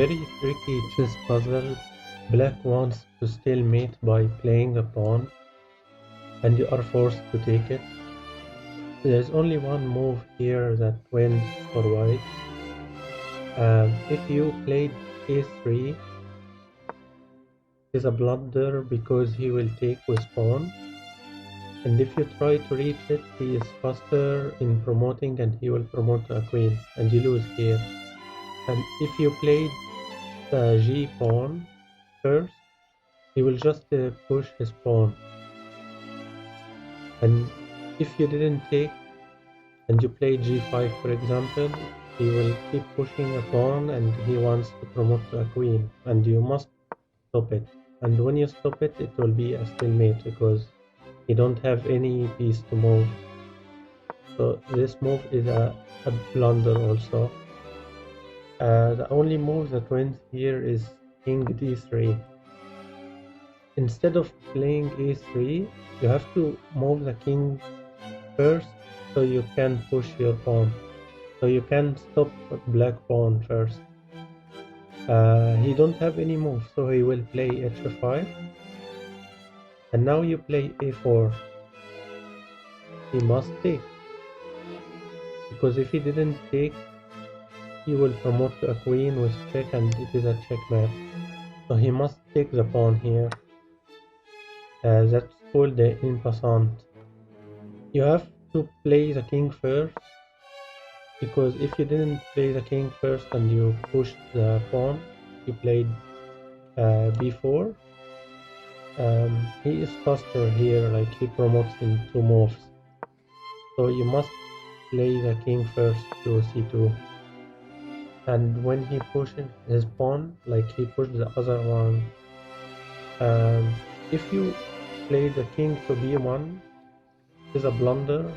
Very tricky chess puzzle. Black wants to stalemate by playing a pawn, and you are forced to take it. There's only one move here that wins for white. If you played a3, it's a blunder because he will take with pawn. And if you try to reach it, he is faster in promoting and he will promote to a queen, and you lose here. And if you played the g pawn first, he will just push his pawn. And if you didn't take and you play g5 for example, he will keep pushing a pawn and he wants to promote to a queen, and you must stop it. And when you stop it, it will be a stalemate because you don't have any piece to move. So this move is a blunder also. The only move that wins here is king d3. Instead of playing a3, you have to move the king first so you can push your pawn. So you can stop black pawn first. He don't have any move, so he will play h5. And now you play a4. He must take. Because if he didn't take, he will promote to a queen with check and it is a checkmate. So he must take the pawn here. That's called the en passant. You have to play the king first, because if you didn't play the king first and you pushed the pawn, you played b4. He is faster here, like he promotes in 2 moves. So you must play the king first to c2. And when he pushes his pawn, like he pushed the other one, if you play the king to b1, it is a blunder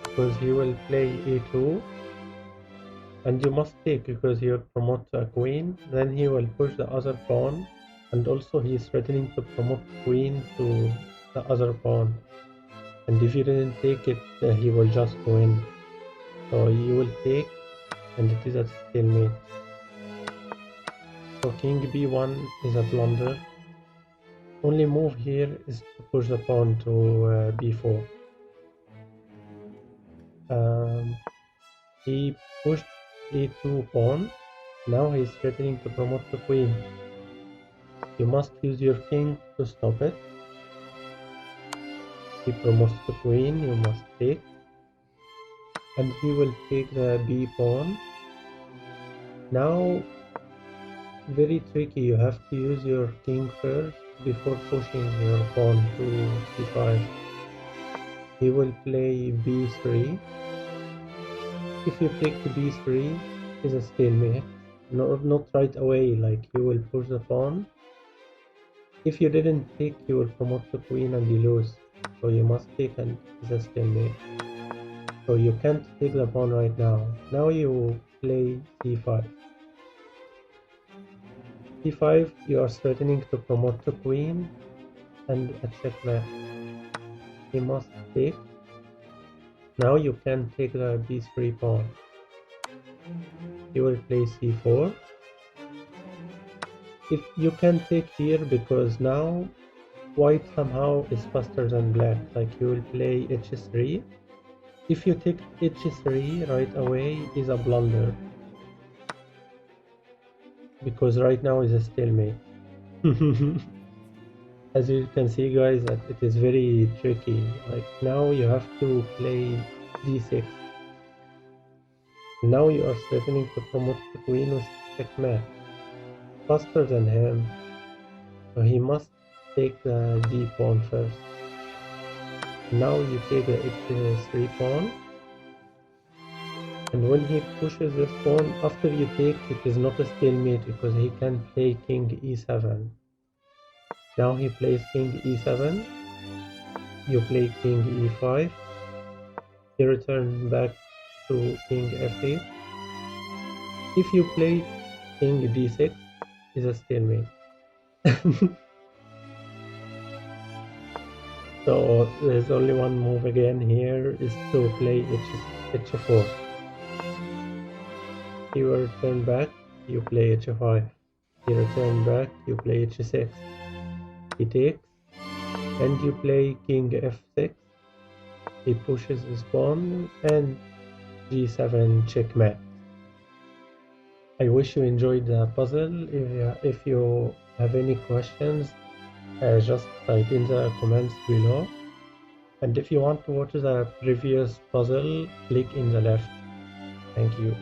because he will play a2 and you must take because he will promote to a queen. Then he will push the other pawn, and also he is threatening to promote queen to the other pawn, and if you didn't take it, he will just win. So you will take and it is a stalemate. So king b1 is a blunder. Only move here is to push the pawn to b4. He pushed a2 pawn. Now he's threatening to promote the queen. You must use your king to stop it. He promotes the queen, you must take. And he will take the b pawn. Now, very tricky, you have to use your king first before pushing your pawn to c5. He will play b3. If you take b3, it's a stalemate. Not right away, like you will push the pawn. If you didn't take, you will promote the queen and you lose. So you must take and it's a stalemate. So you can't take the pawn right now. Now you play c5. c5, you are threatening to promote the queen and a checkmate. He must take. Now you can take the b3 pawn. You will play c4. If you can take here because now white somehow is faster than black, like you will play h3. If you take h3 right away is a blunder, because right now is a stalemate. As you can see guys, that it is very tricky. Like now you have to play d6. Now you are threatening to promote the queen with checkmate. Faster than him, so he must take the d pawn first. Now you take the h3 pawn, and when he pushes this pawn after you take, it is not a stalemate because he can play king e7. Now he plays king e7, you play king e5, you return back to king f8. If you play king d6, is a stalemate. So there's only one move again here, is to play h4. He will return back you play h5. He returns back, you play h6. He takes, and you play king f6. He pushes his pawn, and g7 checkmate. I wish you enjoyed the puzzle. If you have any questions, just type in the comments below. And if you want to watch the previous puzzle, click in the left. Thank you.